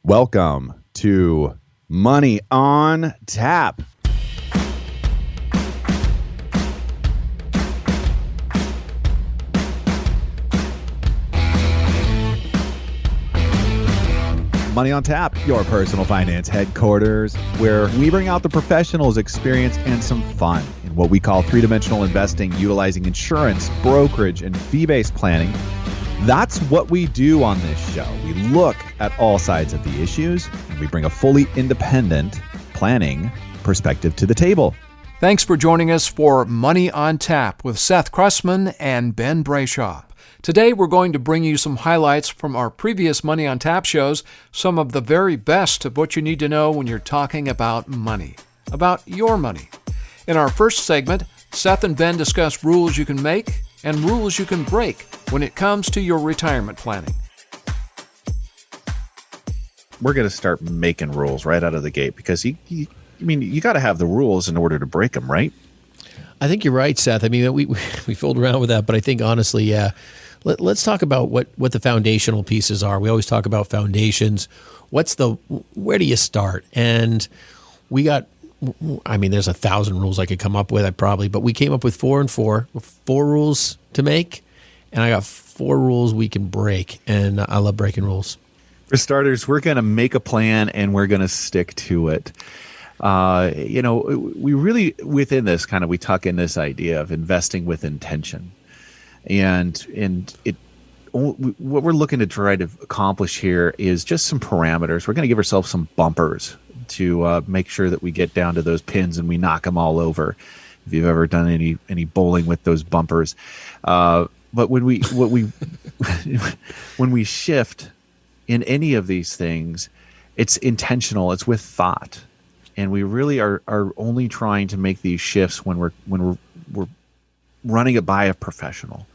Welcome to Money on Tap. Money on Tap, your personal finance headquarters, where we bring out the professionals' experience and some fun in what we call three-dimensional investing, utilizing insurance, brokerage, and fee-based planning. That's what we do on this show. We look at all sides of the issues, and we bring a fully independent planning perspective to the table. Thanks for joining us for Money on Tap with Seth Krussman and Ben Brayshaw. Today, we're going to bring you some highlights from our previous Money on Tap shows, some of the very best of what you need to know when you're talking about money, about your money. In our first segment, Seth and Ben discuss rules you can make and rules you can break when it comes to your retirement planning. We're going to start making rules right out of the gate because you got to have the rules in order to break them, right? I think you're right, Seth. I mean, we fooled around with that, but I think honestly, yeah. Let's talk about what the foundational pieces are. We always talk about foundations. Where do you start? And we got, there's 1,000 rules I could come up with, but we came up with 4 and 4 rules to make, and I got 4 rules we can break, and I love breaking rules. For starters, we're going to make a plan and we're going to stick to it. We really, within this we tuck in this idea of investing with intention. And what we're looking to try to accomplish here is just some parameters. We're going to give ourselves some bumpers to make sure that we get down to those pins and we knock them all over. If you've ever done any bowling with those bumpers, but when we shift in any of these things, it's intentional. It's with thought, and we really are only trying to make these shifts when we're running it by a professional.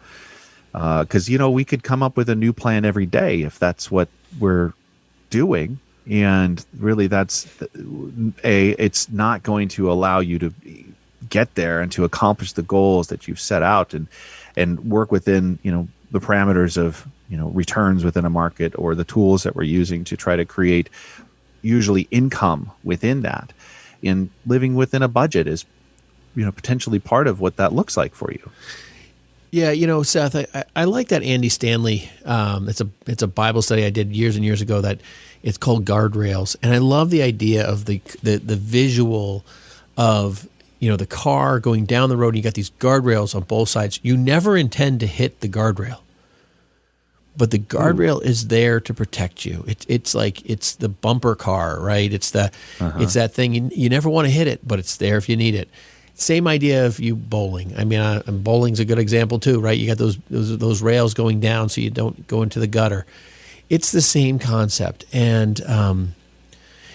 Because, we could come up with a new plan every day if that's what we're doing. And really it's not going to allow you to get there and to accomplish the goals that you've set out and work within, the parameters of, returns within a market or the tools that we're using to try to create usually income within that. And living within a budget is, potentially part of what that looks like for you. Yeah, Seth, I like that Andy Stanley. It's a Bible study I did years and years ago that it's called Guardrails, and I love the idea of the visual of the car going down the road. And you got these guardrails on both sides. You never intend to hit the guardrail, but the guardrail is there to protect you. It's the bumper car, right? It's it's that thing you never want to hit it, but it's there if you need it. Same idea of you bowling. Bowling's a good example too, right? You got those rails going down so you don't go into the gutter. It's the same concept. And,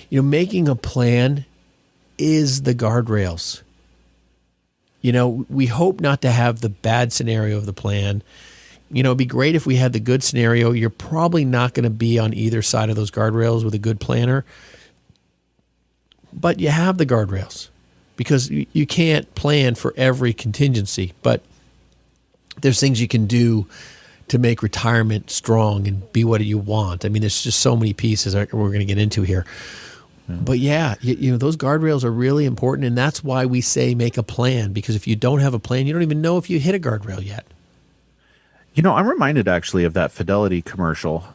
making a plan is the guardrails. We hope not to have the bad scenario of the plan. It'd be great if we had the good scenario. You're probably not going to be on either side of those guardrails with a good planner, but you have the guardrails. Because you can't plan for every contingency, but there's things you can do to make retirement strong and be what you want. There's just so many pieces we're going to get into here. But yeah, those guardrails are really important, and that's why we say make a plan, because if you don't have a plan, you don't even know if you hit a guardrail yet. I'm reminded actually of that Fidelity commercial.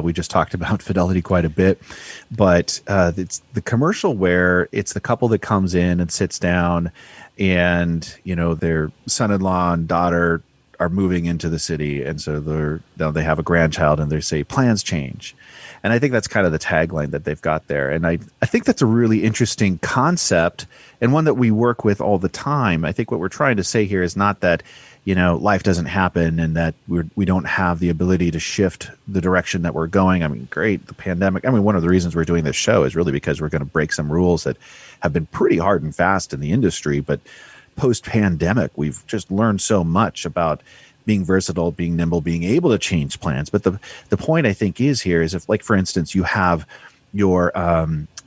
We just talked about Fidelity quite a bit, but it's the commercial where it's the couple that comes in and sits down, and their son-in-law and daughter are moving into the city, and so they have a grandchild, and they say plans change. And I think that's kind of the tagline that they've got there. And I think that's a really interesting concept and one that we work with all the time. I think what we're trying to say here is not that life doesn't happen and that we don't have the ability to shift the direction that we're going. Great, the pandemic. One of the reasons we're doing this show is really because we're going to break some rules that have been pretty hard and fast in the industry. But post-pandemic, we've just learned so much about being versatile, being nimble, being able to change plans. But the point I think is here is if, like, for instance, you have your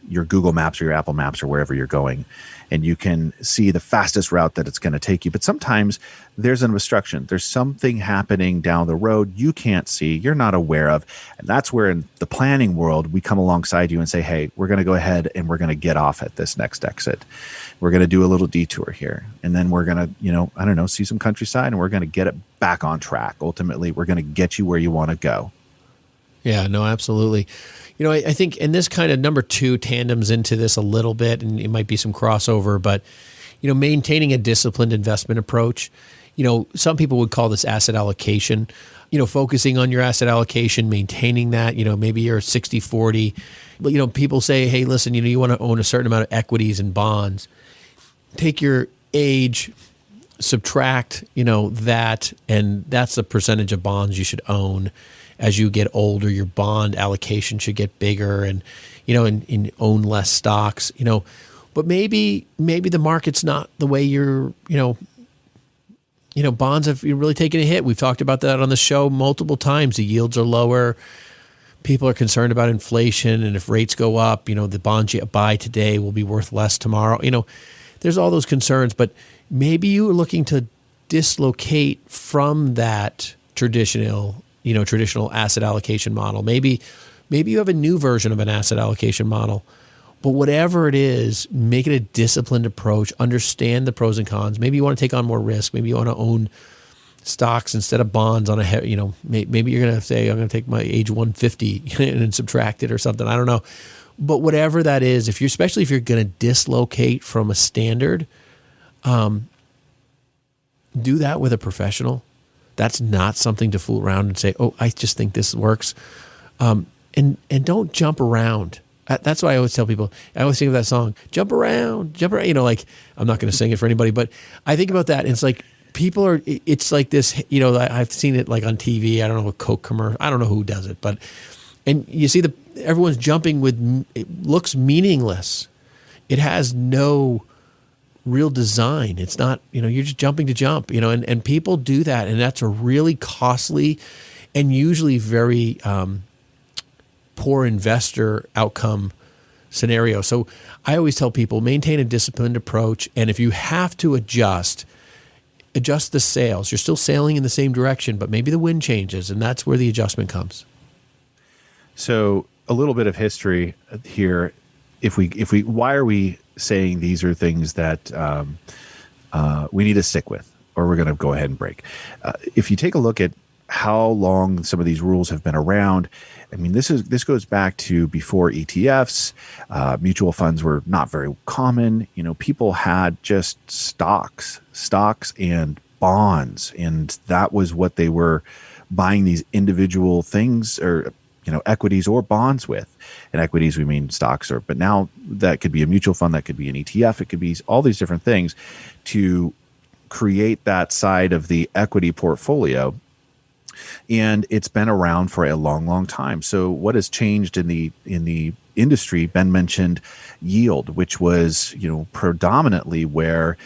your Google Maps or your Apple Maps or wherever you're going, and you can see the fastest route that it's going to take you. But sometimes there's an obstruction. There's something happening down the road you can't see, you're not aware of. And that's where in the planning world, we come alongside you and say, hey, we're going to go ahead and we're going to get off at this next exit. We're going to do a little detour here. And then we're going to, see some countryside, and we're going to get it back on track. Ultimately, we're going to get you where you want to go. Yeah, no, absolutely. I think, and this kind of number 2 tandems into this a little bit, and it might be some crossover, but, maintaining a disciplined investment approach. Some people would call this asset allocation, focusing on your asset allocation, maintaining that, maybe you're 60-40. But, people say, hey, listen, you want to own a certain amount of equities and bonds. Take your age, subtract, that, and that's the percentage of bonds you should own. As you get older, your bond allocation should get bigger, and and own less stocks. But maybe the market's not the way you're. Bonds have really taken a hit. We've talked about that on the show multiple times. The yields are lower. People are concerned about inflation, and if rates go up, the bonds you buy today will be worth less tomorrow. There's all those concerns, but maybe you are looking to dislocate from that traditional asset allocation model. Maybe you have a new version of an asset allocation model, but whatever it is, make it a disciplined approach, understand the pros and cons. Maybe you want to take on more risk. Maybe you want to own stocks instead of bonds on maybe you're going to say, I'm going to take my age 150 and subtract it or something. I don't know. But whatever that is, especially if you're going to dislocate from a standard, do that with a professional. That's not something to fool around and say, oh, I just think this works. And don't jump around. That's why I always tell people, I always think of that song, jump around. I'm not going to sing it for anybody, but I think about that. And it's like, it's like this, I've seen it like on TV. I don't know, a Coke commercial. I don't know who does it, and you see everyone's jumping it looks meaningless. It has no real design. It's not, you're just jumping to jump, and people do that. And that's a really costly and usually very poor investor outcome scenario. So I always tell people, maintain a disciplined approach. And if you have to adjust the sails. You're still sailing in the same direction, but maybe the wind changes, and that's where the adjustment comes. So a little bit of history here. Why are we saying these are things that we need to stick with, or we're going to go ahead and break? If you take a look at how long some of these rules have been around, I mean, this goes back to before ETFs. Mutual funds were not very common. People had just stocks and bonds, and that was what they were buying these individual things, or equities or bonds with. And equities, we mean stocks, but now that could be a mutual fund, that could be an ETF, it could be all these different things to create that side of the equity portfolio. And it's been around for a long, long time. So what has changed in the industry? Ben mentioned yield, which was predominantly where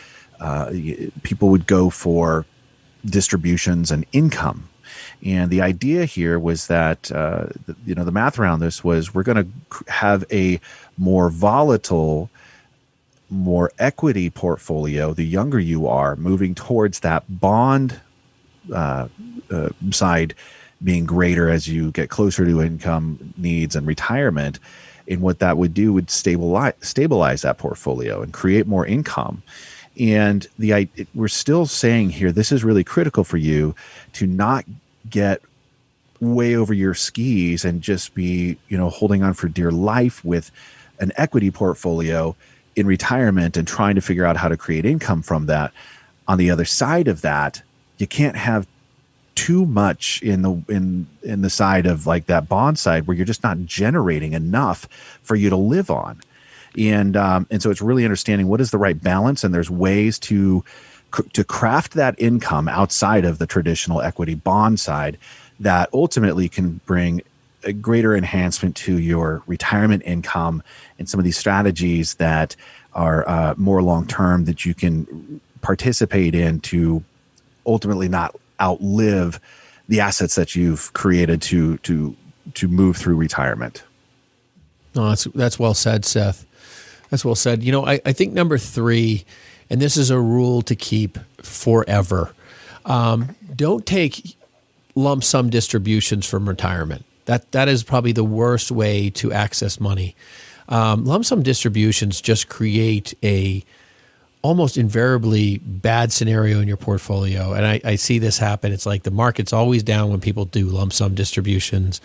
people would go for distributions and income. And the idea here was that the math around this was, we're going to have a more volatile, more equity portfolio the younger you are, moving towards that bond side being greater as you get closer to income needs and retirement. And what that would do would stabilize that portfolio and create more income. And we're still saying here, this is really critical for you to not get way over your skis and just be, holding on for dear life with an equity portfolio in retirement and trying to figure out how to create income from that. On the other side of that, you can't have too much in the side of like that bond side where you're just not generating enough for you to live on. And so it's really understanding what is the right balance, and there's ways to craft that income outside of the traditional equity bond side that ultimately can bring a greater enhancement to your retirement income, and some of these strategies that are more long-term that you can participate in to ultimately not outlive the assets that you've created to move through retirement. No, that's well said, Seth. That's well said. I think number 3, and this is a rule to keep forever. Don't take lump sum distributions from retirement. That is probably the worst way to access money. Lump sum distributions just create a almost invariably bad scenario in your portfolio. And I see this happen. It's like the market's always down when people do lump sum distributions,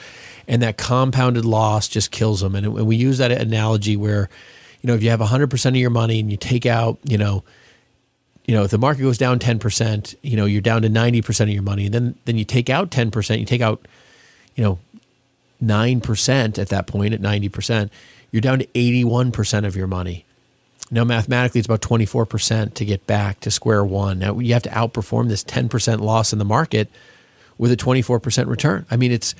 and that compounded loss just kills them. And we use that analogy where, if you have 100% of your money and you take out, if the market goes down 10%, you're down to 90% of your money. And then you take out 10%, you take out, 9% at that point at 90%, you're down to 81% of your money. Now, mathematically, it's about 24% to get back to square one. Now, you have to outperform this 10% loss in the market with a 24% return. I mean, it's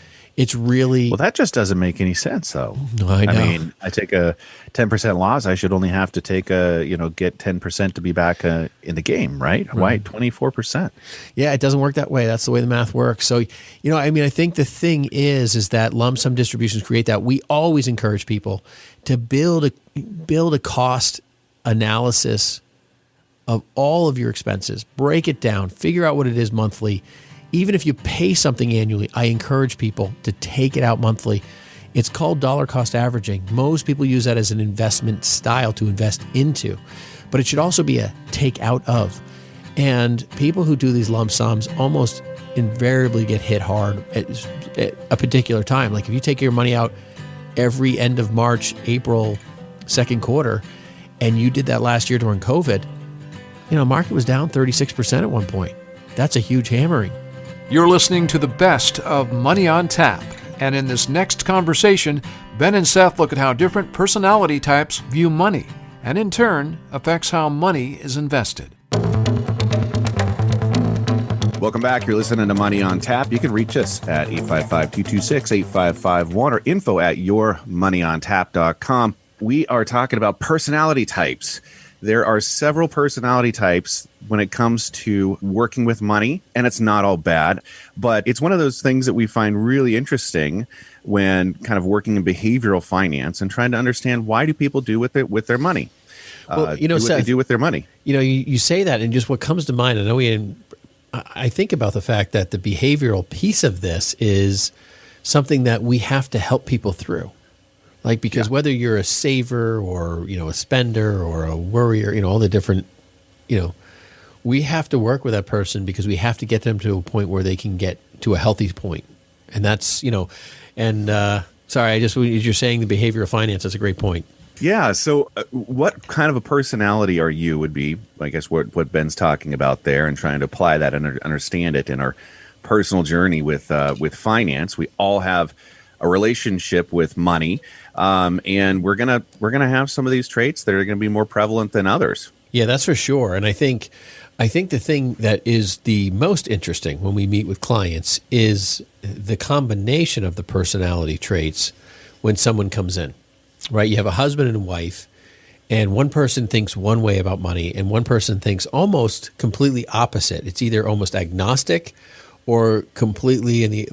really... Well, that just doesn't make any sense, though. No, I know. I mean, I take a 10% loss. I should only have to take get 10% to be back in the game, right? Why 24%? Yeah, it doesn't work that way. That's the way the math works. So, I think the thing is that lump sum distributions create that. We always encourage people to build a cost analysis of all of your expenses. Break it down. Figure out what it is monthly. Even if you pay something annually, I encourage people to take it out monthly. It's called dollar cost averaging. Most people use that as an investment style to invest into, but it should also be a take out of. And people who do these lump sums almost invariably get hit hard at a particular time. Like if you take your money out every end of March, April, second quarter, and you did that last year during COVID, market was down 36% at one point. That's a huge hammering. You're listening to the best of Money on Tap. And in this next conversation, Ben and Seth look at how different personality types view money, and in turn, affects how money is invested. Welcome back. You're listening to Money on Tap. You can reach us at 855-226-8551 or info@yourmoneyontap.com. We are talking about personality types. There are several personality types when it comes to working with money, and it's not all bad, but it's one of those things that we find really interesting when kind of working in behavioral finance and trying to understand why do people do with their money. Well, do what Seth, they do with their money. You say that, and just what comes to mind, I think about the fact that the behavioral piece of this is something that we have to help people through. Because whether you're a saver or, a spender or a worrier, all the different, we have to work with that person because we have to get them to a point where they can get to a healthy point. And that's, sorry, as you're saying the behavioral finance, that's a great point. Yeah. So what kind of a personality are you would be, I guess, what Ben's talking about there and trying to apply that and understand it in our personal journey with finance. We all have a relationship with money. And we're gonna have some of these traits that are going to be more prevalent than others. Yeah, that's for sure. And I think the thing that is the most interesting when we meet with clients is the combination of the personality traits when someone comes in. Right? You have a husband and a wife, and one person thinks one way about money, and one person thinks almost completely opposite. It's either almost agnostic or completely in the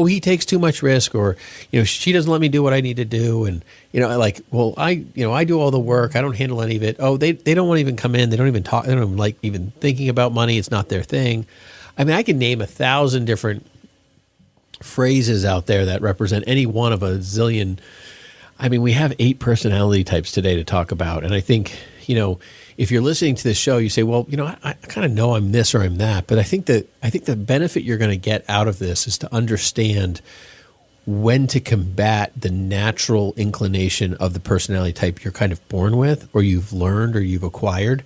he takes too much risk, or she doesn't let me do what I need to do, and I do all the work, I don't handle any of it. They don't want to even come in, they don't even talk, they don't even like even thinking about money, it's not their thing. I mean, I can name 1,000 different phrases out there that represent any one of a zillion. I mean, we have 8 personality types today to talk about, and I think if you're listening to this show, you say, well, I kind of know I'm this or I'm that. But I think the benefit you're going to get out of this is to understand when to combat the natural inclination of the personality type you're kind of born with, or you've learned, or you've acquired,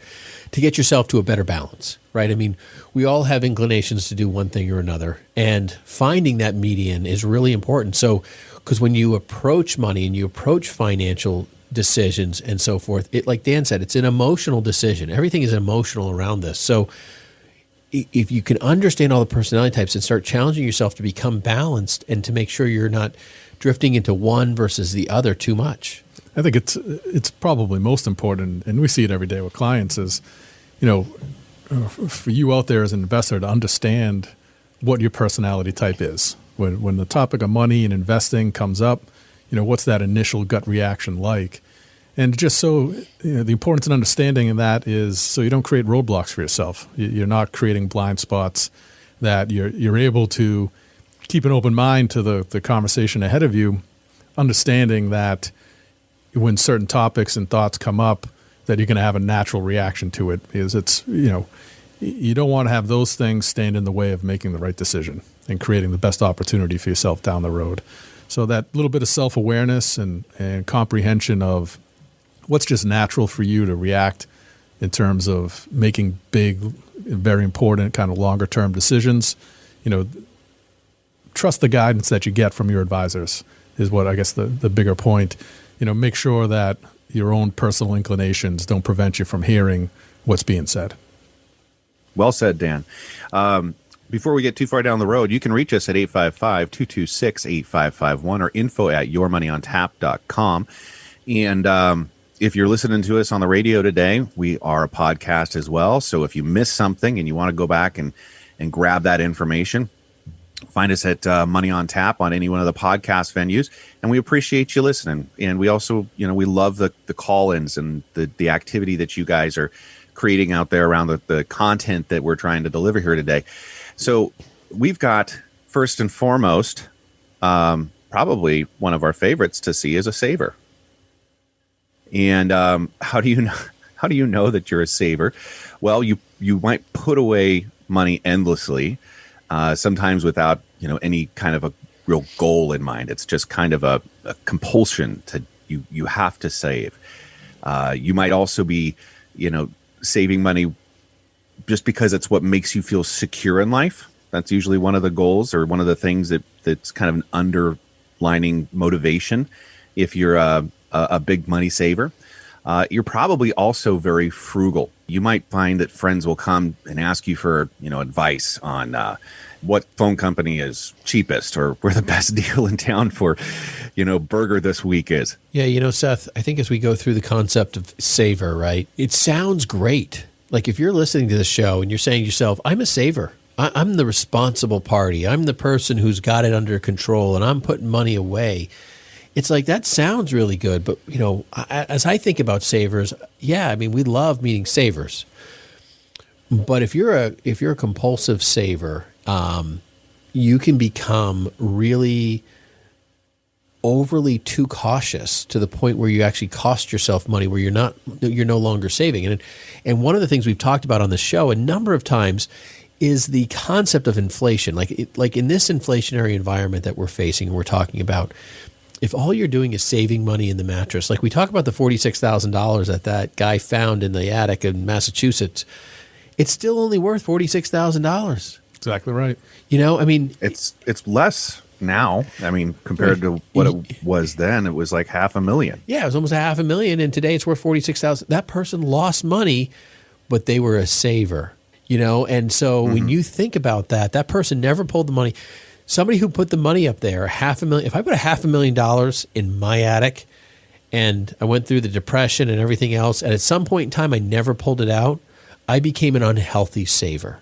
to get yourself to a better balance, right? I mean, we all have inclinations to do one thing or another, and finding that median is really important. So, because when you approach money and you approach financial decisions and so forth, it, like Dan said, it's an emotional decision. Everything is emotional around this. So if you can understand all the personality types and start challenging yourself to become balanced and to make sure you're not drifting into one versus the other too much. I think it's probably most important, and we see it every day with clients, is, for you out there as an investor to understand what your personality type is. When the topic of money and investing comes up, what's that initial gut reaction like? And just so, the importance in understanding that is so you don't create roadblocks for yourself. You're not creating blind spots, that you're able to keep an open mind to the conversation ahead of you, understanding that when certain topics and thoughts come up, that you're going to have a natural reaction to it, because it's, you don't want to have those things stand in the way of making the right decision and creating the best opportunity for yourself down the road. So that little bit of self-awareness and comprehension of what's just natural for you to react in terms of making big, very important, kind of longer-term decisions. Trust the guidance that you get from your advisors is what I guess the bigger point. Make sure that your own personal inclinations don't prevent you from hearing what's being said. Well said, Dan. Before we get too far down the road, you can reach us at 855-226-8551 or info@yourmoneyontap.com. And if you're listening to us on the radio today, we are a podcast as well. So if you missed something and you want to go back and grab that information, find us at Money on Tap on any one of the podcast venues. And we appreciate you listening. And we also, we love the call-ins and the activity that you guys are creating out there around the content that we're trying to deliver here today. So we've got, first and foremost, probably one of our favorites to see is a saver. And how do you know that you're a saver? Well, you might put away money endlessly, sometimes without any kind of a real goal in mind. It's just kind of a compulsion to you have to save. You might also be saving money just because it's what makes you feel secure in life. That's usually one of the goals or one of the things that's kind of an underlining motivation. If you're a big money saver, you're probably also very frugal. You might find that friends will come and ask you for advice on what phone company is cheapest or where the best deal in town for burger this week is. Yeah, Seth, I think as we go through the concept of saver, right, it sounds great. Like if you're listening to this show and you're saying to yourself, I'm a saver. I'm the responsible party. I'm the person who's got it under control and I'm putting money away. It's like, that sounds really good. But, as I think about savers, we love meeting savers. But if you're a compulsive saver, you can become really overly too cautious to the point where you actually cost yourself money, where you're no longer saving. And one of the things we've talked about on the show a number of times is the concept of inflation. Like in this inflationary environment that we're facing and we're talking about, if all you're doing is saving money in the mattress, like we talk about the $46,000 that guy found in the attic in Massachusetts, it's still only worth $46,000. Exactly right. It's less now. Compared to what it was then, it was like $500,000. Yeah, it was almost $500,000, and today it's worth $46,000. That person lost money, but they were a saver. And so when you think about that person never pulled the money. Somebody who put the money up there, $500,000. If I put $500,000 in my attic, and I went through the depression and everything else, and at some point in time I never pulled it out, I became an unhealthy saver.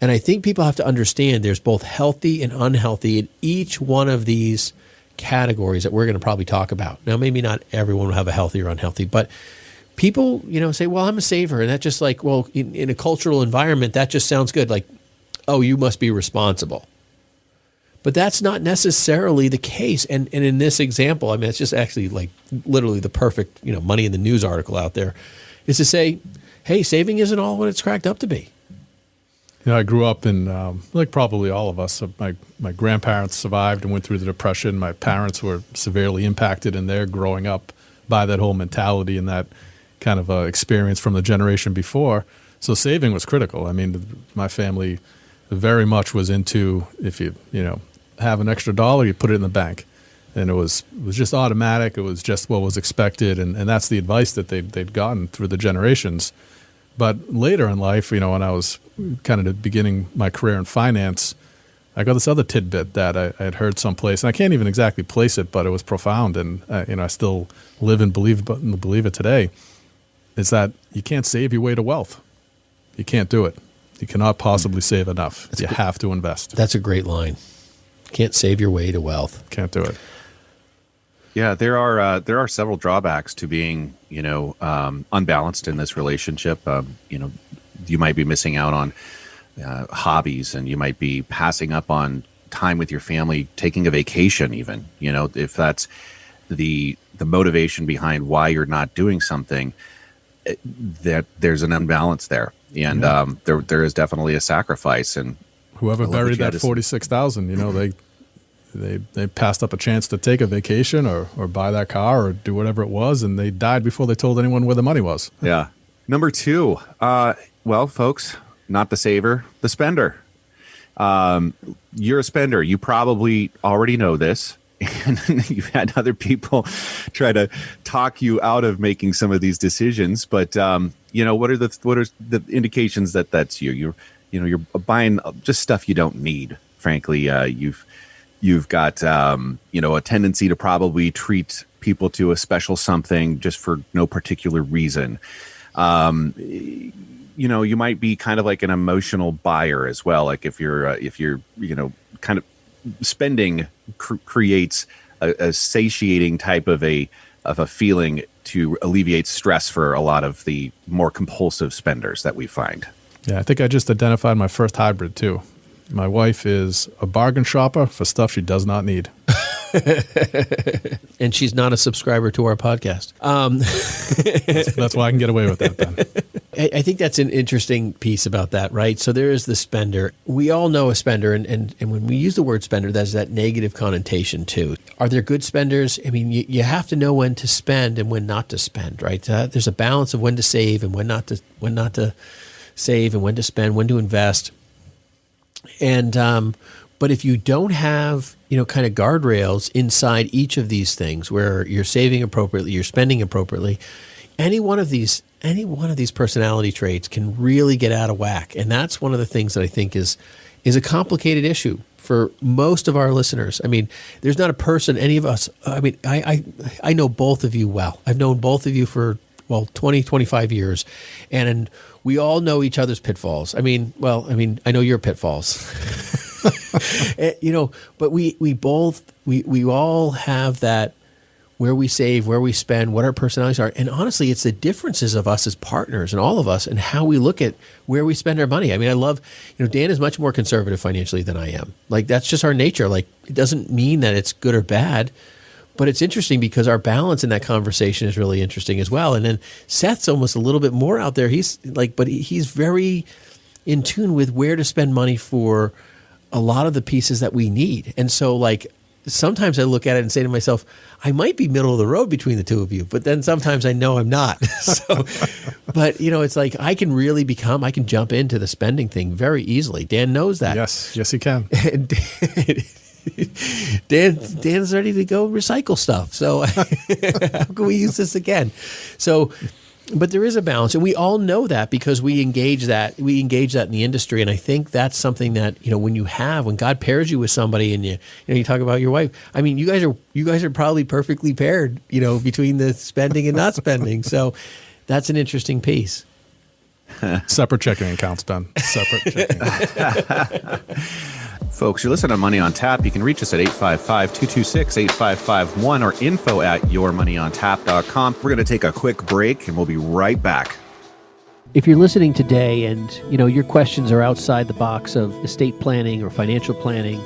And I think people have to understand there's both healthy and unhealthy in each one of these categories that we're going to probably talk about. Now, maybe not everyone will have a healthy or unhealthy, but people, say, well, I'm a saver. And that just like, well, in a cultural environment, that just sounds good. Like, oh, you must be responsible. But that's not necessarily the case. And in this example, it's just actually like literally the perfect, money in the news article out there is to say, hey, saving isn't all what it's cracked up to be. I grew up in, like probably all of us, my grandparents survived and went through the Depression. My parents were severely impacted in their growing up by that whole mentality and that kind of experience from the generation before. So saving was critical. My family very much was into, if you have an extra dollar, you put it in the bank. And it was just automatic. It was just what was expected. And that's the advice that they'd gotten through the generations. But later in life, when I was kind of beginning my career in finance, I got this other tidbit that I had heard someplace, and I can't even exactly place it, but it was profound, and I still live and believe it today, is that you can't save your way to wealth. You can't do it. You cannot possibly save enough. You have to invest. That's a great line. Can't save your way to wealth. Can't do it. Yeah, there are several drawbacks to being, unbalanced in this relationship. You might be missing out on hobbies, and you might be passing up on time with your family, taking a vacation, even. If that's the motivation behind why you're not doing something, that there's an imbalance there, and there is definitely a sacrifice. And whoever buried that 46,000, they passed up a chance to take a vacation or buy that car or do whatever it was, and they died before they told anyone where the money was. Yeah. Number two, well, folks, not the saver, the spender. You're a spender. You probably already know this, and you've had other people try to talk you out of making some of these decisions. But what are the indications that that's you? You're buying just stuff you don't need. Frankly, you've got a tendency to probably treat people to a special something just for no particular reason. You might be kind of like an emotional buyer as well. Like if you're kind of spending creates a satiating type of a feeling to alleviate stress for a lot of the more compulsive spenders that we find. Yeah, I think I just identified my first hybrid too. My wife is a bargain shopper for stuff she does not need. And she's not a subscriber to our podcast. That's why I can get away with that, Ben. I think that's an interesting piece about that, right? So there is the spender. We all know a spender, and when we use the word spender, there's that negative connotation too. Are there good spenders? I mean, you have to know when to spend and when not to spend, right? There's a balance of when to save and when not to save, and when to spend, when to invest. And but if you don't have kind of guardrails inside each of these things, where you're saving appropriately, you're spending appropriately, any one of these personality traits can really get out of whack. And that's one of the things that I think is a complicated issue for most of our listeners. I mean, there's not a person, any of us. I mean, I know both of you well. I've known both of you for 20, 25 years, and we all know each other's pitfalls. I know your pitfalls. But we all have that, where we save, where we spend, what our personalities are. And honestly, it's the differences of us as partners and all of us and how we look at where we spend our money. I mean, I love, Dan is much more conservative financially than I am. Like, that's just our nature. Like, it doesn't mean that it's good or bad, but it's interesting because our balance in that conversation is really interesting as well. And then Seth's almost a little bit more out there. He's very in tune with where to spend money for a lot of the pieces that we need. And so, like, sometimes I look at it and say to myself, I might be middle of the road between the two of you, but then sometimes I know I'm not. But it's like I can jump into the spending thing very easily. Dan knows that. Yes, he can. Dan's ready to go recycle stuff. So how can we use this again? But there is a balance, and we all know that because we engage that in the industry. And I think that's something that, when God pairs you with somebody, and you talk about your wife, I mean, you guys are probably perfectly paired, between the spending and not spending. So that's an interesting piece. Separate checking accounts, Ben. Separate checking accounts. Folks, you're listening to Money on Tap. You can reach us at 855-226-8551 or info@yourmoneyontap.com. We're going to take a quick break, and we'll be right back. If you're listening today and, your questions are outside the box of estate planning or financial planning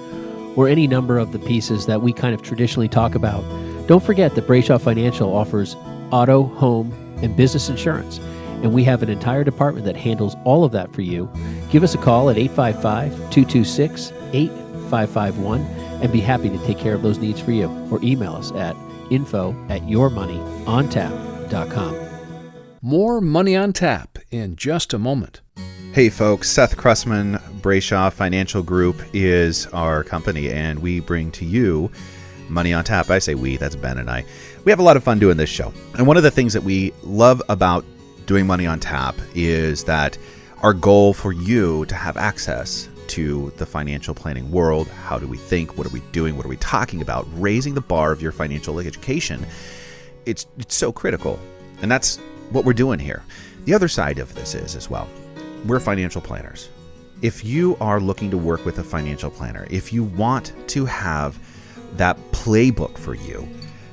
or any number of the pieces that we kind of traditionally talk about, don't forget that Brayshaw Financial offers auto, home, and business insurance. And we have an entire department that handles all of that for you. Give us a call at 855-226-8551 and be happy to take care of those needs for you. Or email us at info@yourmoneyontap.com. More Money on Tap in just a moment. Hey folks, Seth Krussman, Brayshaw Financial Group is our company, and we bring to you Money on Tap. I say we, that's Ben and I. We have a lot of fun doing this show. And one of the things that we love about doing Money on Tap is that our goal for you to have access to the financial planning world. How do we think? What are we doing? What are we talking about? Raising the bar of your financial education. It's so critical. And that's what we're doing here. The other side of this is as well, we're financial planners. If you are looking to work with a financial planner, if you want to have that playbook for you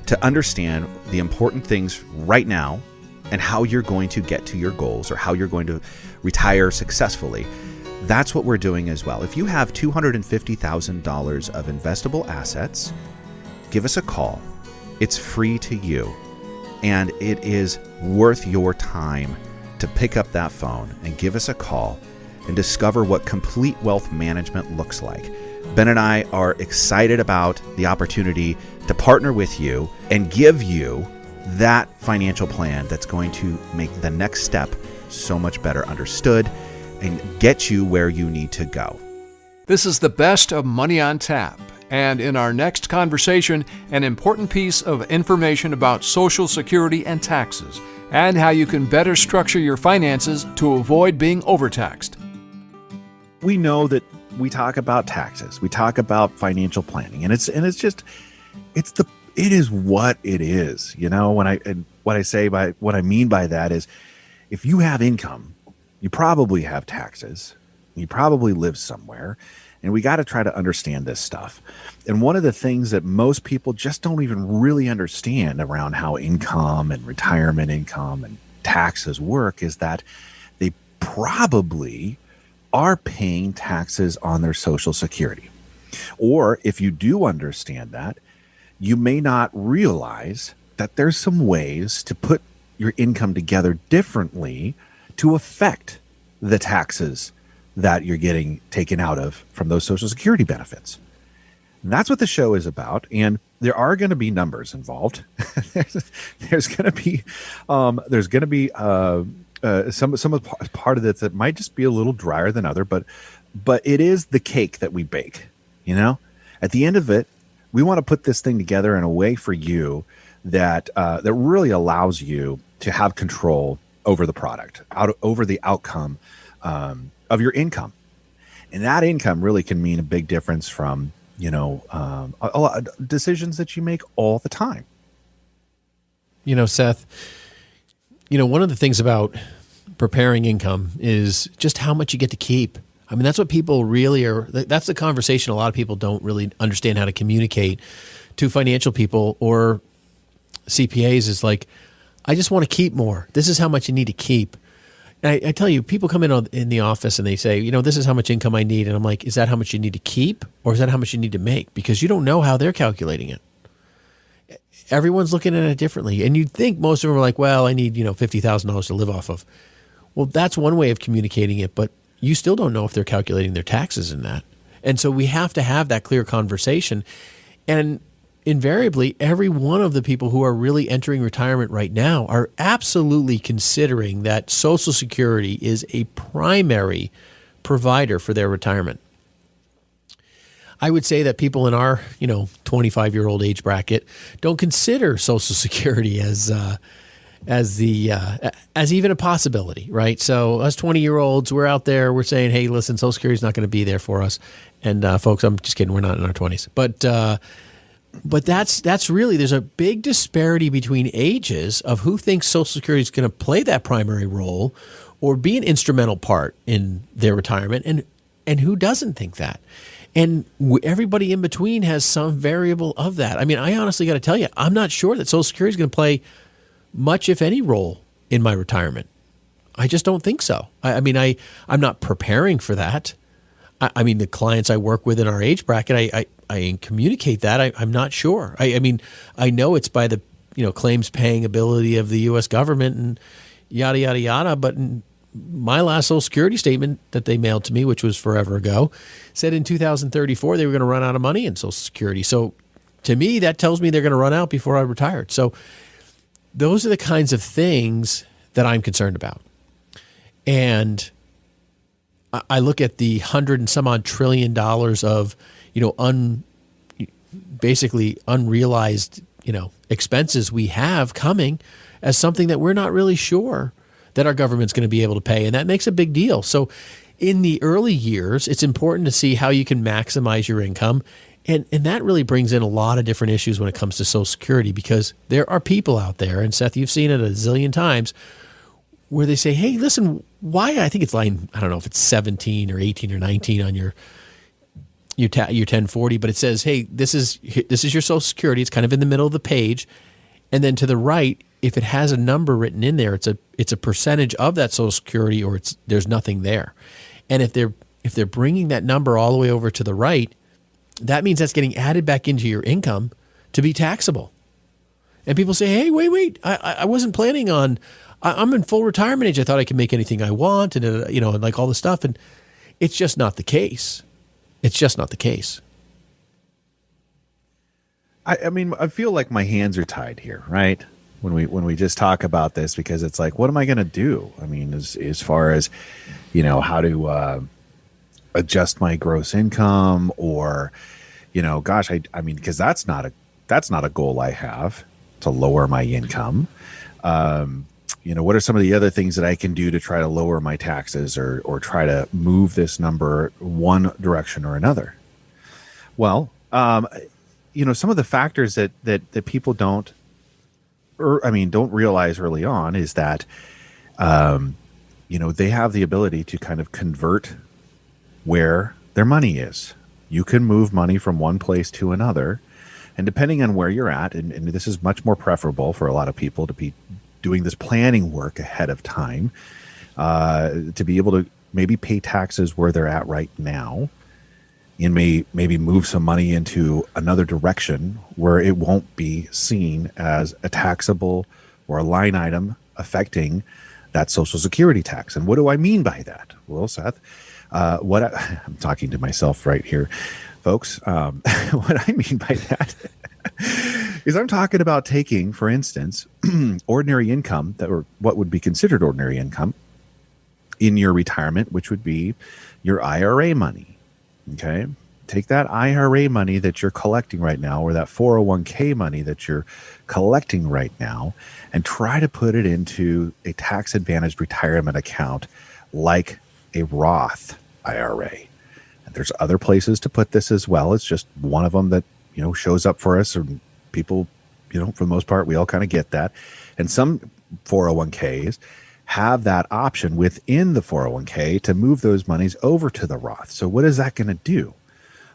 to understand the important things right now and how you're going to get to your goals or how you're going to retire successfully. That's what we're doing as well. If you have $250,000 of investable assets, give us a call. It's free to you, and it is worth your time to pick up that phone and give us a call and discover what complete wealth management looks like. Ben and I are excited about the opportunity to partner with you and give you that financial plan that's going to make the next step so much better understood and get you where you need to go. This is the best of Money on Tap. And in our next conversation, an important piece of information about Social Security and taxes, and how you can better structure your finances to avoid being overtaxed. We know that we talk about taxes, we talk about financial planning, and it is what it is. You know, what I mean by that is, if you have income, you probably have taxes, you probably live somewhere, and we got to try to understand this stuff. And one of the things that most people just don't even really understand around how income and retirement income and taxes work is that they probably are paying taxes on their Social Security. Or if you do understand that, you may not realize that there's some ways to put your income together differently to affect the taxes that you're getting taken out of from those Social Security benefits. And that's what the show is about. And there are going to be numbers involved. there's going to be some part of it that might just be a little drier than other, but it is the cake that we bake. You know, at the end of it, we want to put this thing together in a way for you that really allows you to have control over the product, over the outcome of your income. And that income really can mean a big difference from, a lot of decisions that you make all the time. Seth, one of the things about preparing income is just how much you get to keep. I mean, that's what people really are. That's the conversation a lot of people don't really understand how to communicate to financial people or CPAs is like, I just want to keep more. This is how much you need to keep. And I tell you, people come in the office and they say, this is how much income I need. And I'm like, is that how much you need to keep? Or is that how much you need to make? Because you don't know how they're calculating it. Everyone's looking at it differently. And you'd think most of them are like, well, I need, $50,000 to live off of. Well, that's one way of communicating it, but you still don't know if they're calculating their taxes in that. And so we have to have that clear conversation. And invariably, every one of the people who are really entering retirement right now are absolutely considering that Social Security is a primary provider for their retirement. I would say that people in our, 25-year-old age bracket don't consider Social Security as even a possibility, right? So us 20-year-olds, we're out there, we're saying, hey, listen, Social Security is not going to be there for us. And folks, I'm just kidding, we're not in our 20s. But that's really, there's a big disparity between ages of who thinks Social Security is going to play that primary role or be an instrumental part in their retirement and who doesn't think that. And everybody in between has some variable of that. I mean, I honestly got to tell you, I'm not sure that Social Security is going to play much, if any, role in my retirement. I just don't think so. I'm not preparing for that. I mean, the clients I work with in our age bracket, I communicate that. I'm not sure. I know it's by the claims paying ability of the U.S. government and yada yada yada. But in my last Social Security statement that they mailed to me, which was forever ago, said in 2034 they were going to run out of money in Social Security. So to me, that tells me they're going to run out before I retired. So those are the kinds of things that I'm concerned about. And I look at the $100 and some odd trillion of, basically unrealized, expenses we have coming as something that we're not really sure that our government's going to be able to pay. And that makes a big deal. So in the early years, it's important to see how you can maximize your income. And that really brings in a lot of different issues when it comes to Social Security, because there are people out there, and Seth, you've seen it a zillion times, where they say, hey, listen, why? I think it's line, I don't know if it's 17 or 18 or 19 on your your 1040, but it says, hey, this is your Social Security. It's kind of in the middle of the page. And then to the right, if it has a number written in there, it's a percentage of that Social Security, or there's nothing there. And if they're bringing that number all the way over to the right, that means that's getting added back into your income to be taxable. And people say, hey, wait, I wasn't planning on, I'm in full retirement age. I thought I could make anything I want, and and like all this stuff. And it's just not the case. It's just not the case. I mean, I feel like my hands are tied here, right? When we just talk about this, because it's like, what am I going to do? I mean, as far as, how to adjust my gross income, or, gosh, I mean, because that's not a goal I have, to lower my income. What are some of the other things that I can do to try to lower my taxes, or try to move this number one direction or another? Well, some of the factors that people don't realize early on is that, they have the ability to kind of convert where their money is. You can move money from one place to another. And depending on where you're at, and this is much more preferable for a lot of people to be doing this planning work ahead of time, to be able to maybe pay taxes where they're at right now, and maybe move some money into another direction where it won't be seen as a taxable or a line item affecting that Social Security tax. And what do I mean by that? Well, Seth, I'm talking to myself right here, folks. What I mean by that is I'm talking about taking, for instance, ordinary income, or what would be considered ordinary income in your retirement, which would be your IRA money. Okay. Take that IRA money that you're collecting right now, or that 401k money that you're collecting right now, and try to put it into a tax advantaged retirement account like a Roth IRA. And there's other places to put this as well. It's just one of them that, shows up for us, or people, for the most part, we all kind of get that. And some 401ks have that option within the 401k to move those monies over to the Roth. So what is that going to do?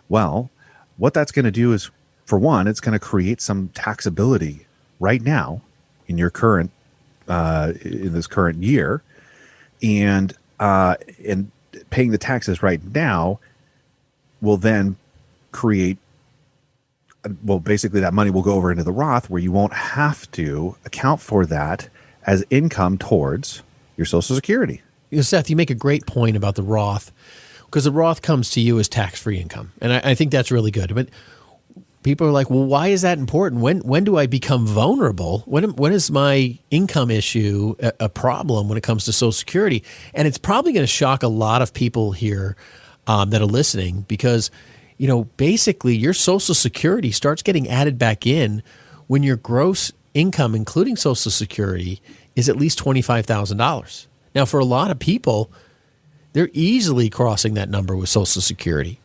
Well, what that's going to do is, for one, it's going to create some taxability right now in your current, in this current year, and paying the taxes right now will then create, basically that money will go over into the Roth, where you won't have to account for that as income towards your Social Security. Seth, you make a great point about the Roth, because the Roth comes to you as tax-free income. And I think that's really good. But people are like, well, why is that important? When do I become vulnerable? When is my income issue a problem when it comes to Social Security? And it's probably going to shock a lot of people here that are listening, because, basically your Social Security starts getting added back in when your gross income, including Social Security, is at least $25,000. Now, for a lot of people, they're easily crossing that number with Social Security.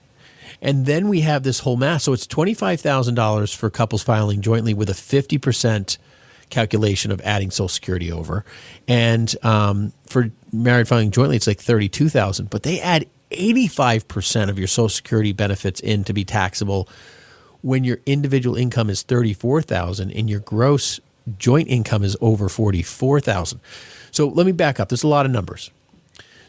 And then we have this whole math. So it's $25,000 for couples filing jointly with a 50% calculation of adding Social Security over. And for married filing jointly, it's like $32,000. But they add 85% of your Social Security benefits in to be taxable when your individual income is $34,000 and your gross joint income is over $44,000. So let me back up. There's a lot of numbers.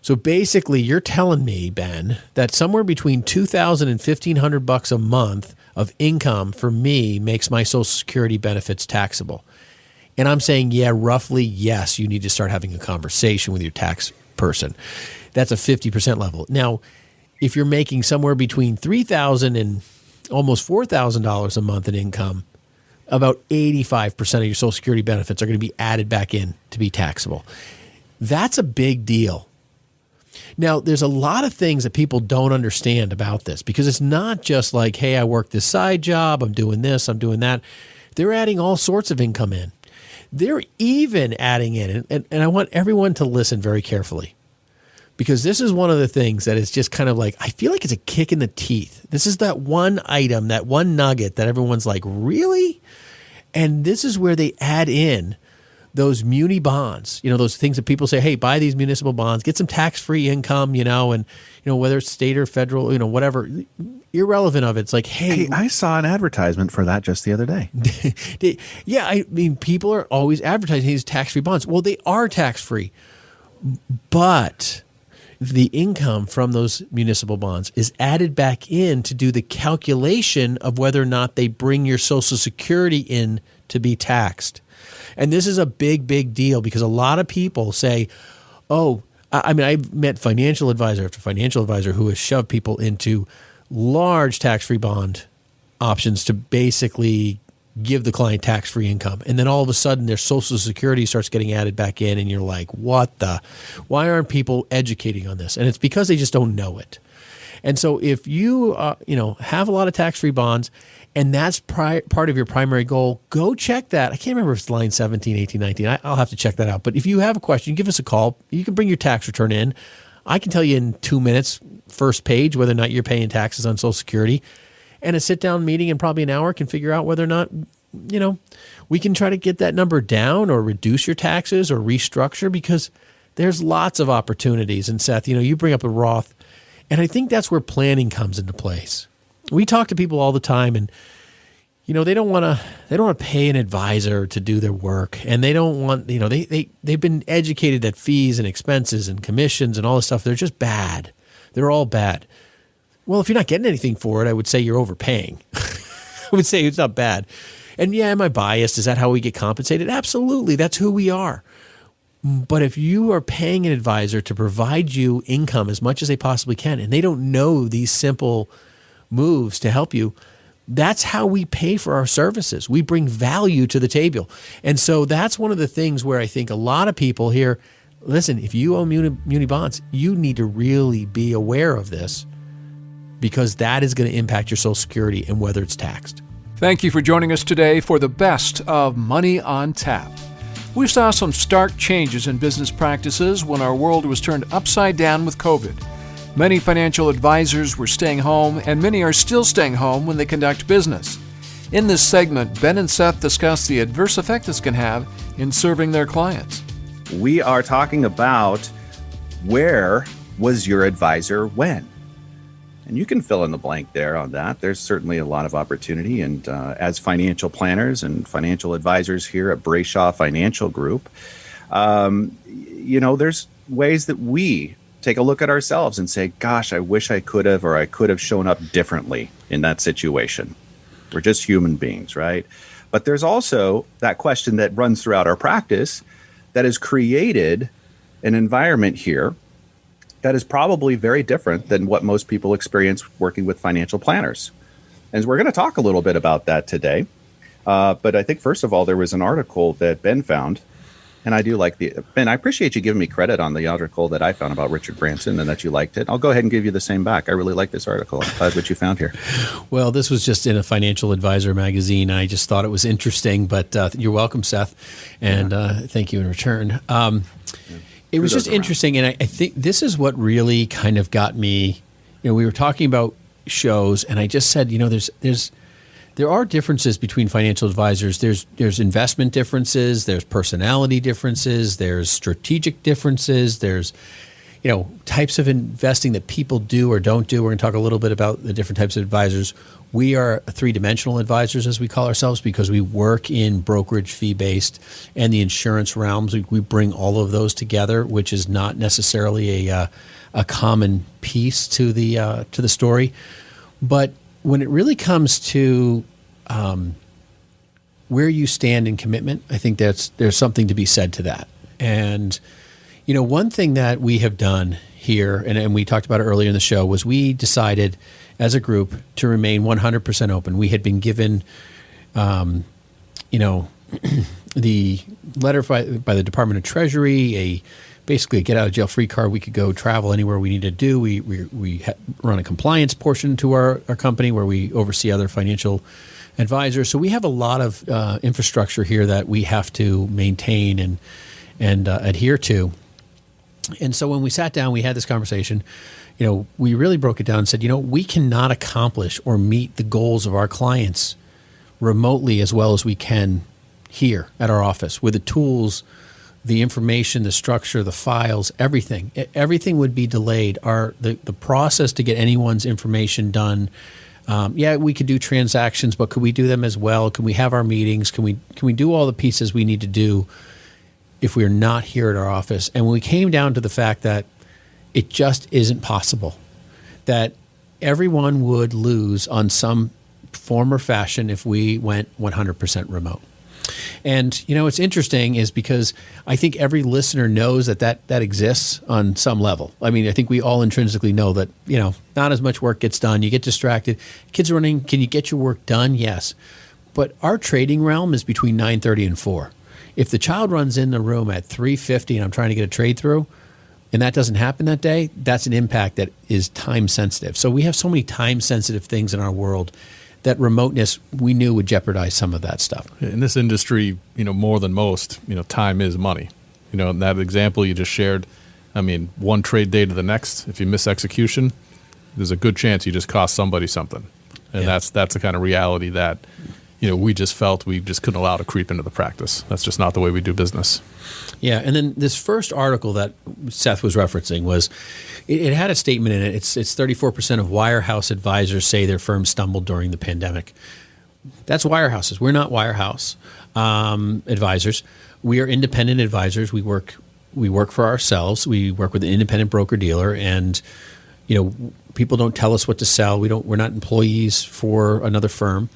So basically, you're telling me, Ben, that somewhere between $2,000 and $1,500 a month of income for me makes my Social Security benefits taxable. And I'm saying, yeah, roughly, yes, you need to start having a conversation with your tax person. That's a 50% level. Now, if you're making somewhere between $3,000 and almost $4,000 a month in income, about 85% of your Social Security benefits are going to be added back in to be taxable. That's a big deal. Now, there's a lot of things that people don't understand about this, because it's not just like, hey, I work this side job, I'm doing this, I'm doing that. They're adding all sorts of income in. They're even adding in, and I want everyone to listen very carefully, because this is one of the things that is just kind of like, I feel like it's a kick in the teeth. This is that one item, that one nugget that everyone's like, really? And this is where they add in those muni bonds, those things that people say, hey, buy these municipal bonds, get some tax-free income, and whether it's state or federal, whatever, irrelevant of it. It's like, hey, I saw an advertisement for that just the other day. Yeah, I mean, people are always advertising these tax-free bonds. Well, they are tax-free, but the income from those municipal bonds is added back in to do the calculation of whether or not they bring your Social Security in to be taxed. And this is a big, big deal because a lot of people say, oh, I mean, I've met financial advisor after financial advisor who has shoved people into large tax-free bond options to basically give the client tax-free income. And then all of a sudden their Social Security starts getting added back in and you're like, why aren't people educating on this? And it's because they just don't know it. And so if you, have a lot of tax-free bonds and that's part of your primary goal, go check that. I can't remember if it's line 17, 18, 19. I'll have to check that out. But if you have a question, give us a call. You can bring your tax return in. I can tell you in 2 minutes, first page, whether or not you're paying taxes on Social Security. And a sit-down meeting in probably an hour can figure out whether or not, we can try to get that number down or reduce your taxes or restructure because there's lots of opportunities. And Seth, you bring up a Roth, and I think that's where planning comes into place. We talk to people all the time, and they don't want to pay an advisor to do their work, and they don't want they've been educated that fees and expenses and commissions and all this stuff, they're just bad. They're all bad. Well, if you're not getting anything for it, I would say you're overpaying. I would say it's not bad. And yeah, am I biased? Is that how we get compensated? Absolutely. That's who we are. But if you are paying an advisor to provide you income as much as they possibly can, and they don't know these simple moves to help you, that's how we pay for our services. We bring value to the table. And so that's one of the things where I think a lot of people here, listen, if you own muni bonds, you need to really be aware of this because that is going to impact your Social Security and whether it's taxed. Thank you for joining us today for the best of Money on Tap. We saw some stark changes in business practices when our world was turned upside down with COVID. Many financial advisors were staying home, and many are still staying home when they conduct business. In this segment, Ben and Seth discuss the adverse effect this can have in serving their clients. We are talking about where was your advisor when? And you can fill in the blank there on that. There's certainly a lot of opportunity. And as financial planners and financial advisors here at Brayshaw Financial Group, there's ways that we take a look at ourselves and say, gosh, I wish I could have, or I could have shown up differently in that situation. We're just human beings, right? But there's also that question that runs throughout our practice that has created an environment here that is probably very different than what most people experience working with financial planners. And we're going to talk a little bit about that today. But I think, first of all, there was an article that Ben found. And I do like Ben, I appreciate you giving me credit on the article that I found about Richard Branson and that you liked it. I'll go ahead and give you the same back. I really like this article. I'm glad what you found here. Well, this was just in a Financial Advisor magazine. I just thought it was interesting, but you're welcome, Seth. And thank you in return. It was just interesting, and I think this is what really kind of got me. We were talking about shows, and I just said, there are differences between financial advisors. There's investment differences, there's personality differences, there's strategic differences, there's types of investing that people do or don't do. We're going to talk a little bit about the different types of advisors. We are three-dimensional advisors, as we call ourselves, because we work in brokerage, fee-based, and the insurance realms. We bring all of those together, which is not necessarily a common piece to the story. But when it really comes to where you stand in commitment, I think there's something to be said to that. And one thing that we have done here, and we talked about it earlier in the show, was we decided as a group to remain 100% open. We had been given, the letter by the Department of Treasury, basically a get-out-of-jail-free card. We could go travel anywhere we needed to do. We run a compliance portion to our company where we oversee other financial advisors. So we have a lot of infrastructure here that we have to maintain and adhere to. And so when we sat down, we had this conversation, we really broke it down and said, we cannot accomplish or meet the goals of our clients remotely as well as we can here at our office with the tools, the information, the structure, the files, everything would be delayed. The process to get anyone's information done. We could do transactions, but could we do them as well? Can we have our meetings? Can we do all the pieces we need to do if we're not here at our office? And when we came down to the fact that it just isn't possible, that everyone would lose on some form or fashion if we went 100% remote. And, it's interesting is because I think every listener knows that exists on some level. I mean, I think we all intrinsically know that, not as much work gets done. You get distracted. Kids are running. Can you get your work done? Yes. But our trading realm is between 9:30 and 4. If the child runs in the room at 3:50 and I'm trying to get a trade through, and that doesn't happen that day, that's an impact that is time sensitive. So we have so many time sensitive things in our world that remoteness we knew would jeopardize some of that stuff. In this industry, more than most, time is money. In that example you just shared, I mean, one trade day to the next, if you miss execution, there's a good chance you just cost somebody something. And that's the kind of reality that, we just felt we just couldn't allow to creep into the practice. That's just not the way we do business. Yeah, and then this first article that Seth was referencing was, it had a statement in it. It's 34% of wirehouse advisors say their firm stumbled during the pandemic. That's wirehouses. We're not wirehouse advisors. We are independent advisors. We work for ourselves. We work with an independent broker dealer, and people don't tell us what to sell. We're not employees for another firm.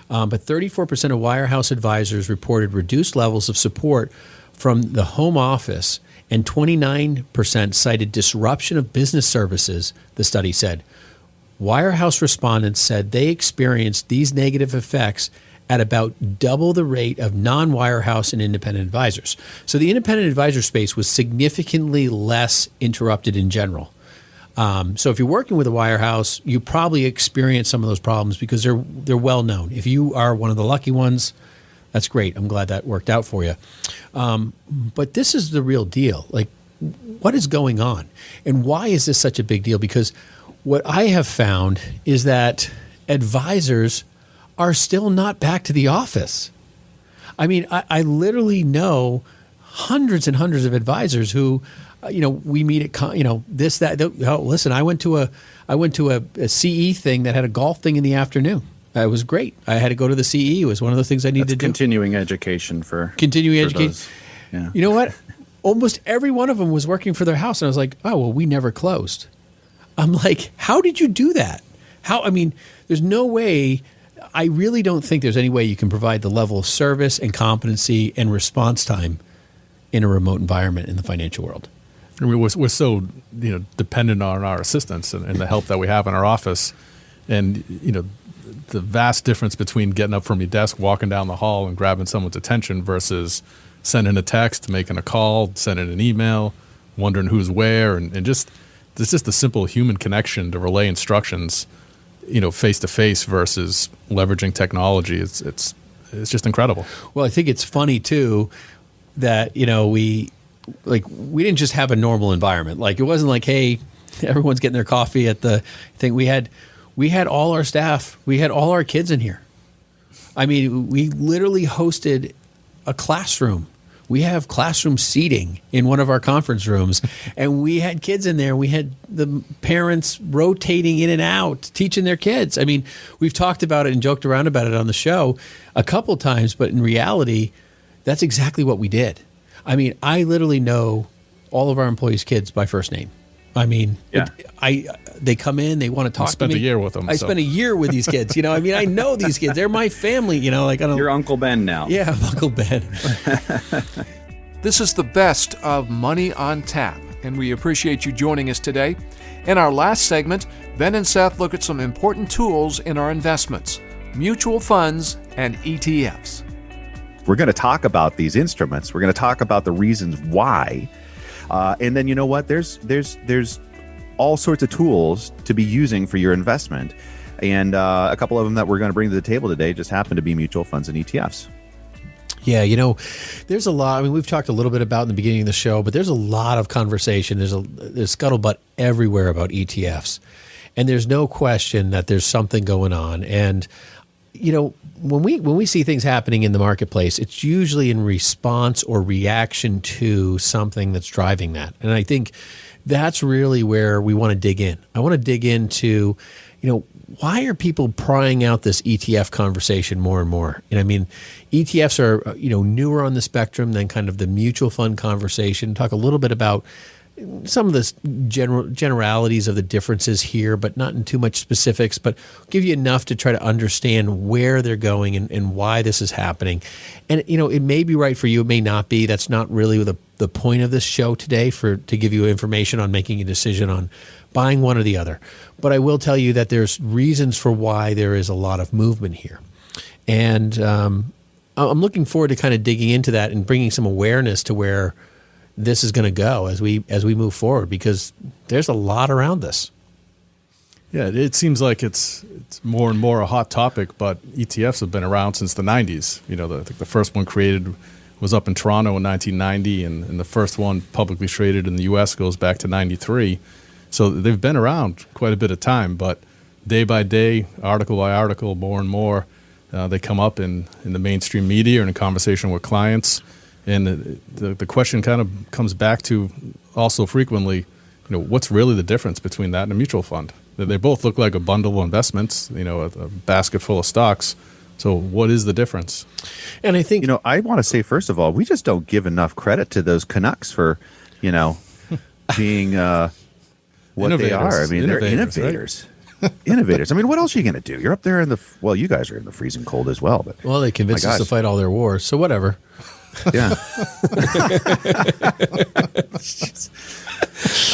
But 34% of wirehouse advisors reported reduced levels of support from the home office, and 29% cited disruption of business services, the study said. Wirehouse respondents said they experienced these negative effects at about double the rate of non-wirehouse and independent advisors. So the independent advisor space was significantly less interrupted in general. So if you're working with a wirehouse, you probably experience some of those problems because they're well known. If you are one of the lucky ones, that's great. I'm glad that worked out for you. But this is the real deal. Like, what is going on? And why is this such a big deal? Because what I have found is that advisors are still not back to the office. I mean, I literally know hundreds and hundreds of advisors who, we meet at, this, that. Listen, I went to a CE thing that had a golf thing in the afternoon. It was great. I had to go to the CE. It was one of the things I needed to do. Continuing education for education. Those, yeah. You know what? Almost every one of them was working for their house, and I was like, oh, well, we never closed. I'm like, how did you do that? There's no way. I really don't think there's any way you can provide the level of service and competency and response time in a remote environment in the financial world. I mean, we're so dependent on our assistants and the help that we have in our office, and the vast difference between getting up from your desk, walking down the hall, and grabbing someone's attention versus sending a text, making a call, sending an email, wondering who's where, and it's just the simple human connection to relay instructions, face to face versus leveraging technology. It's just incredible. Well, I think it's funny too that we didn't just have a normal environment. Like, it wasn't like, hey, everyone's getting their coffee at the thing. We had all our staff. We had all our kids in here. I mean, we literally hosted a classroom. We have classroom seating in one of our conference rooms, and we had kids in there. We had the parents rotating in and out, teaching their kids. I mean, we've talked about it and joked around about it on the show a couple times, but in reality, that's exactly what we did. I mean, I literally know all of our employees' kids by first name. I mean, yeah. They come in, they want to talk to me. I spent a year with them. I spent a year with these kids. I know these kids. They're my family. You're Uncle Ben now. Yeah, Uncle Ben. This is the best of Money on Tap, and we appreciate you joining us today. In our last segment, Ben and Seth look at some important tools in our investments, mutual funds and ETFs. We're going to talk about these instruments. We're going to talk about the reasons why. And then, you know what? There's all sorts of tools to be using for your investment. And a couple of them that we're going to bring to the table today just happen to be mutual funds and ETFs. Yeah, there's a lot. I mean, we've talked a little bit about in the beginning of the show, but there's a lot of conversation. There's scuttlebutt everywhere about ETFs. And there's no question that there's something going on. And when we see things happening in the marketplace, it's usually in response or reaction to something that's driving that. And I think that's really where we want to dig in. I want to dig into, why are people prying out this ETF conversation more and more? And I mean, ETFs are, newer on the spectrum than kind of the mutual fund conversation. Talk a little bit about some of the generalities of the differences here, but not in too much specifics, but give you enough to try to understand where they're going and why this is happening. And, it may be right for you. It may not be. That's not really the point of this show today, to give you information on making a decision on buying one or the other. But I will tell you that there's reasons for why there is a lot of movement here. And I'm looking forward to kind of digging into that and bringing some awareness to where this is going to go as we move forward, because there's a lot around this. Yeah, it seems like it's more and more a hot topic, but ETFs have been around since the 90s. I think the first one created was up in Toronto in 1990, and the first one publicly traded in the U.S. goes back to 93. So they've been around quite a bit of time, but day by day, article by article, more and more, they come up in the mainstream media and in conversation with clients. And the question kind of comes back to also frequently, what's really the difference between that and a mutual fund? They both look like a bundle of investments, a basket full of stocks. So what is the difference? And I think, I want to say, first of all, we just don't give enough credit to those Canucks for, being what they are. I mean, they're innovators. Right? Innovators. I mean, what else are you going to do? You're up there you guys are in the freezing cold as well. But they convinced us to fight all their wars, so whatever. Yeah.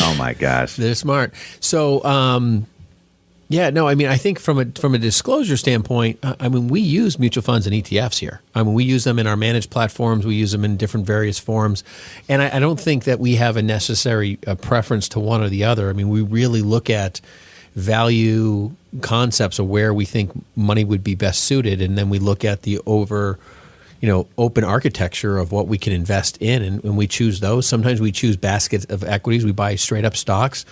Oh my gosh. They're smart. So, I think from a disclosure standpoint, we use mutual funds and ETFs here. We use them in our managed platforms. We use them in different various forms. And I don't think that we have a necessary preference to one or the other. We really look at value concepts of where we think money would be best suited. And then we look at the open architecture of what we can invest in, and we choose those. Sometimes we choose baskets of equities. We buy straight up stocks.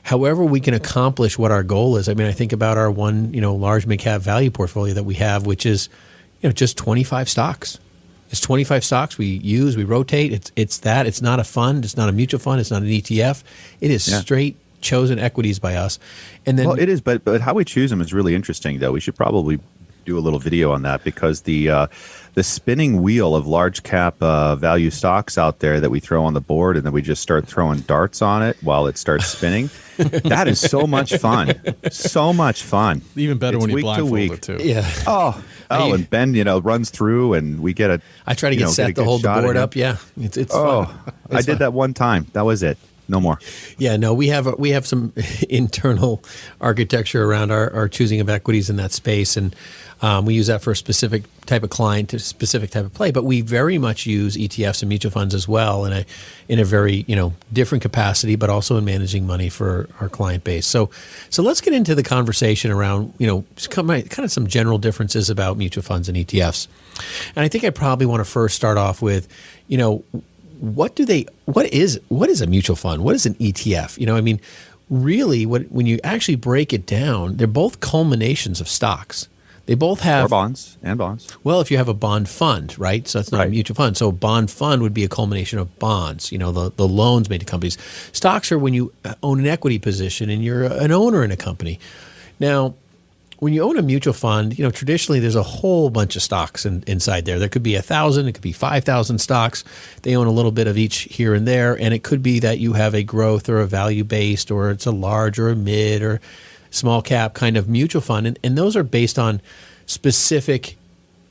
However we can accomplish what our goal is. I think about our one, large mid-cap value portfolio that we have, which is, just 25 stocks. It's 25 stocks we use, we rotate. It's that. It's not a fund. It's not a mutual fund. It's not an ETF. It is straight chosen equities by us. And then, it is, but how we choose them is really interesting, though. We should probably do a little video on that, because the spinning wheel of large cap value stocks out there that we throw on the board and then we just start throwing darts on it while it starts spinning, that is so much fun. So much fun. Even better when you blindfold it too. Yeah. And Ben, runs through and we get I try to get Seth to hold the board up. Yeah. It's fun. I did that one time. That was it. No more. Yeah, no, we have some internal architecture around our choosing of equities in that space, and we use that for a specific type of client, a specific type of play. But we very much use ETFs and mutual funds as well in a very different capacity, but also in managing money for our client base. So let's get into the conversation around kind of some general differences about mutual funds and ETFs. And I think I probably want to first start off with what is a mutual fund? What is an ETF? Really, when you actually break it down, they're both culminations of stocks. They both have... Or bonds. Well, if you have a bond fund, right? So that's not a mutual fund. So a bond fund would be a culmination of bonds, the loans made to companies. Stocks are when you own an equity position and you're an owner in a company. Now, when you own a mutual fund, traditionally there's a whole bunch of stocks inside there. There could be 1,000, it could be 5,000 stocks. They own a little bit of each here and there, and it could be that you have a growth or a value-based, or it's a large or a mid or small cap kind of mutual fund, and those are based on specific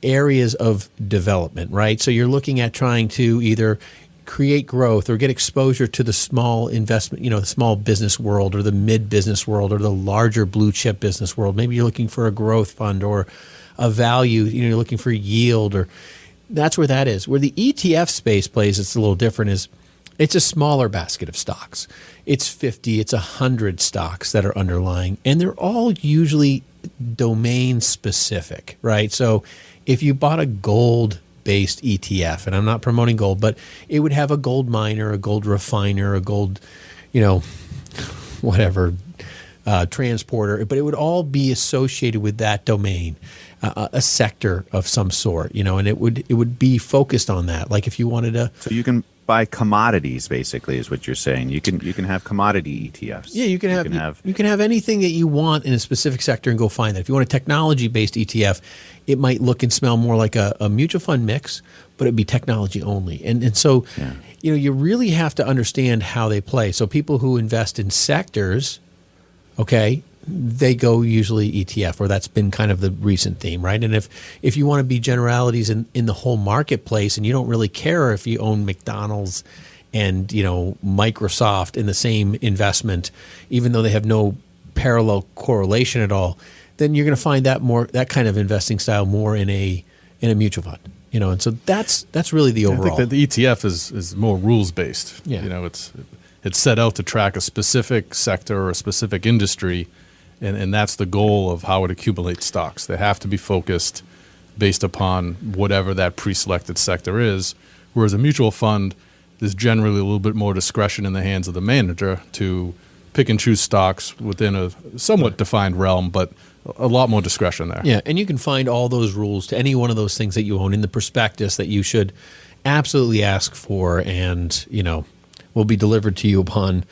areas of development, right? So you're looking at trying to either create growth or get exposure to the small investment, the small business world or the mid business world or the larger blue chip business world. Maybe you're looking for a growth fund or a value, you're looking for yield, or that's where that is. Where the ETF space plays, it's a little different, is it's a smaller basket of stocks. It's 50, it's 100 stocks that are underlying, and they're all usually domain specific, right? So if you bought a gold-based ETF, and I'm not promoting gold, but it would have a gold miner, a gold refiner, a gold, whatever, transporter, but it would all be associated with that domain, a sector of some sort, and it would be focused on that. Like if you wanted to, So you can buy commodities, basically, is what you're saying. You can have commodity ETFs. yeah, you can have anything that you want in a specific sector and go find that. If you want a technology-based ETF, it might look and smell more like a mutual fund mix, but it'd be technology only. And so, you really have to understand how they play. So people who invest in sectors, okay, they go usually ETF, or that's been kind of the recent theme, right? And if you want to be generalities in the whole marketplace, and you don't really care if you own McDonald's and Microsoft in the same investment, even though they have no parallel correlation at all, then you're going to find that kind of investing style more in a mutual fund. And so that's really the overall. I think that the ETF is more rules based. Yeah. It's set out to track a specific sector or a specific industry, and that's the goal of how it accumulates stocks. They have to be focused based upon whatever that pre-selected sector is, whereas a mutual fund, there's generally a little bit more discretion in the hands of the manager to pick and choose stocks within a somewhat defined realm, but a lot more discretion there. Yeah, and you can find all those rules to any one of those things that you own in the prospectus that you should absolutely ask for, and will be delivered to you upon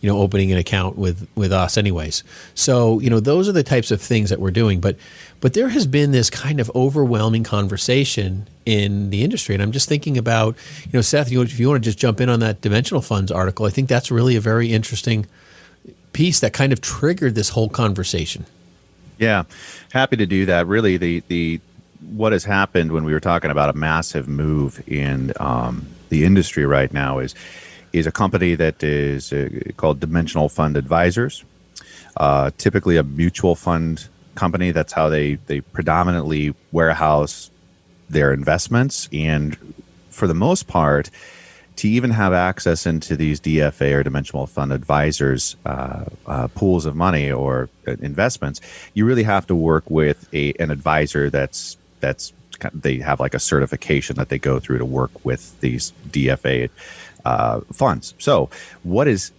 opening an account with us anyways. So those are the types of things that we're doing, but there has been this kind of overwhelming conversation in the industry, and I'm just thinking about Seth, if you want to just jump in on that dimensional funds article, I think that's really a very interesting piece that kind of triggered this whole conversation. Yeah, happy to do that. Really, the what has happened when we were talking about a massive move in the industry right now is a company that is called Dimensional Fund Advisors, typically a mutual fund company. That's how they predominantly warehouse their investments. And for the most part, to even have access into these DFA or Dimensional Fund Advisors pools of money or investments, you really have to work with an advisor that's they have like a certification that they go through to work with these DFA funds. So what has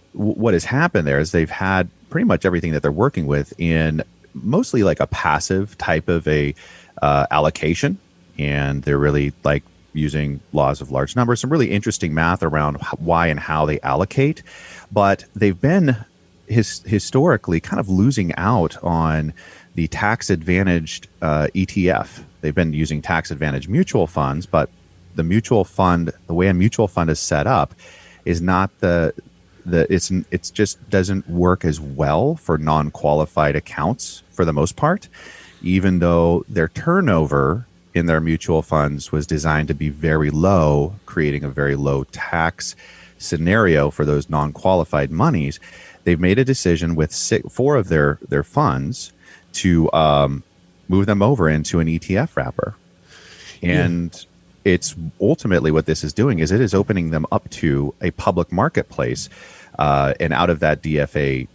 happened there is they've had pretty much everything that they're working with in mostly like a passive type of a allocation, and they're really like using laws of large numbers, some really interesting math around why and how they allocate, but they've been historically kind of losing out on the tax-advantaged ETF. They've been using tax-advantaged mutual funds, but the mutual fund, the way a mutual fund is set up, is not it's just doesn't work as well for non-qualified accounts for the most part, even though their turnover in their mutual funds was designed to be very low, creating a very low tax scenario for those non-qualified monies. They've made a decision with 4 of their funds to move them over into an ETF wrapper. And it's ultimately what this is doing is it is opening them up to a public marketplace, and out of that DFA,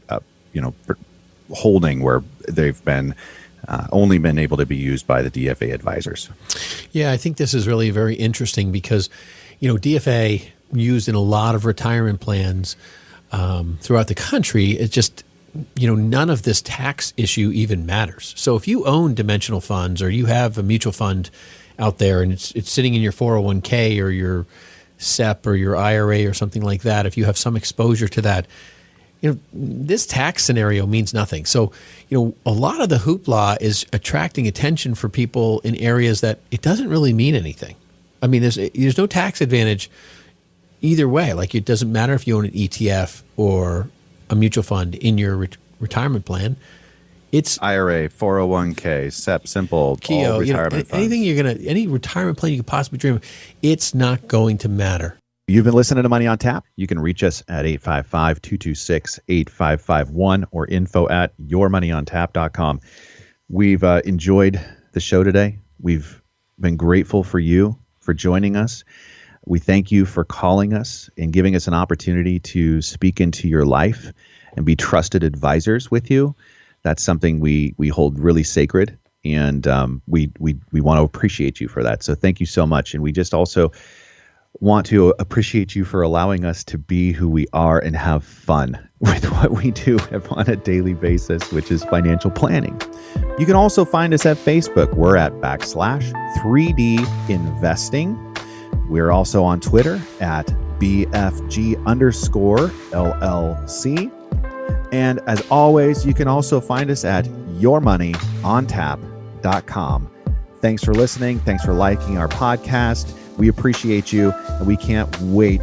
holding where they've been only been able to be used by the DFA advisors. Yeah, I think this is really very interesting because, DFA used in a lot of retirement plans throughout the country. It just, none of this tax issue even matters. So if you own dimensional funds or you have a mutual fund out there and it's sitting in your 401k or your SEP or your IRA or something like that, if you have some exposure to that, this tax scenario means nothing. So, a lot of the hoopla is attracting attention for people in areas that it doesn't really mean anything. I mean, there's no tax advantage either way. Like, it doesn't matter if you own an ETF or a mutual fund in your retirement plan. It's IRA, 401k, SEP, simple, Keogh, all retirement funds. Any retirement plan you could possibly dream of, it's not going to matter. You've been listening to Money on Tap. You can reach us at 855-226-8551 or info@yourmoneyontap.com. We've enjoyed the show today. We've been grateful for you for joining us. We thank you for calling us and giving us an opportunity to speak into your life and be trusted advisors with you. That's something we hold really sacred, and we want to appreciate you for that. So thank you so much. And we just also want to appreciate you for allowing us to be who we are and have fun with what we do on a daily basis, which is financial planning. You can also find us at Facebook. We're at /3D Investing. We're also on Twitter at BFG_LLC. And as always, you can also find us at yourmoneyontap.com. Thanks for listening. Thanks for liking our podcast. We appreciate you, and we can't wait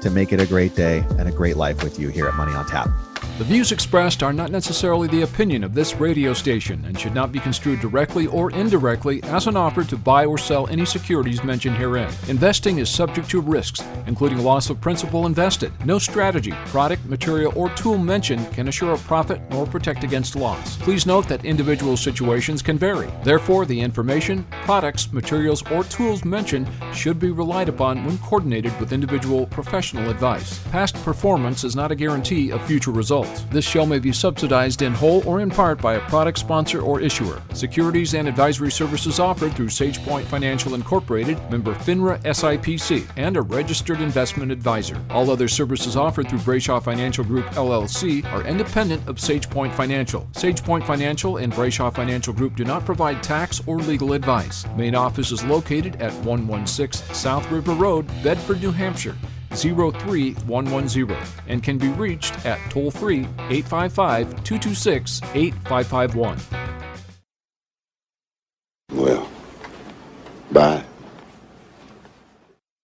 to make it a great day and a great life with you here at Money on Tap. The views expressed are not necessarily the opinion of this radio station and should not be construed directly or indirectly as an offer to buy or sell any securities mentioned herein. Investing is subject to risks, including loss of principal invested. No strategy, product, material, or tool mentioned can assure a profit nor protect against loss. Please note that individual situations can vary. Therefore, the information, products, materials, or tools mentioned should be relied upon when coordinated with individual professional advice. Past performance is not a guarantee of future results. This show may be subsidized in whole or in part by a product sponsor or issuer. Securities and advisory services offered through SagePoint Financial Incorporated, member FINRA SIPC, and a registered investment advisor. All other services offered through Brayshaw Financial Group LLC are independent of SagePoint Financial. SagePoint Financial and Brayshaw Financial Group do not provide tax or legal advice. Main office is located at 116 South River Road, Bedford, New Hampshire, 03110, and can be reached at toll-free 855-226-8551.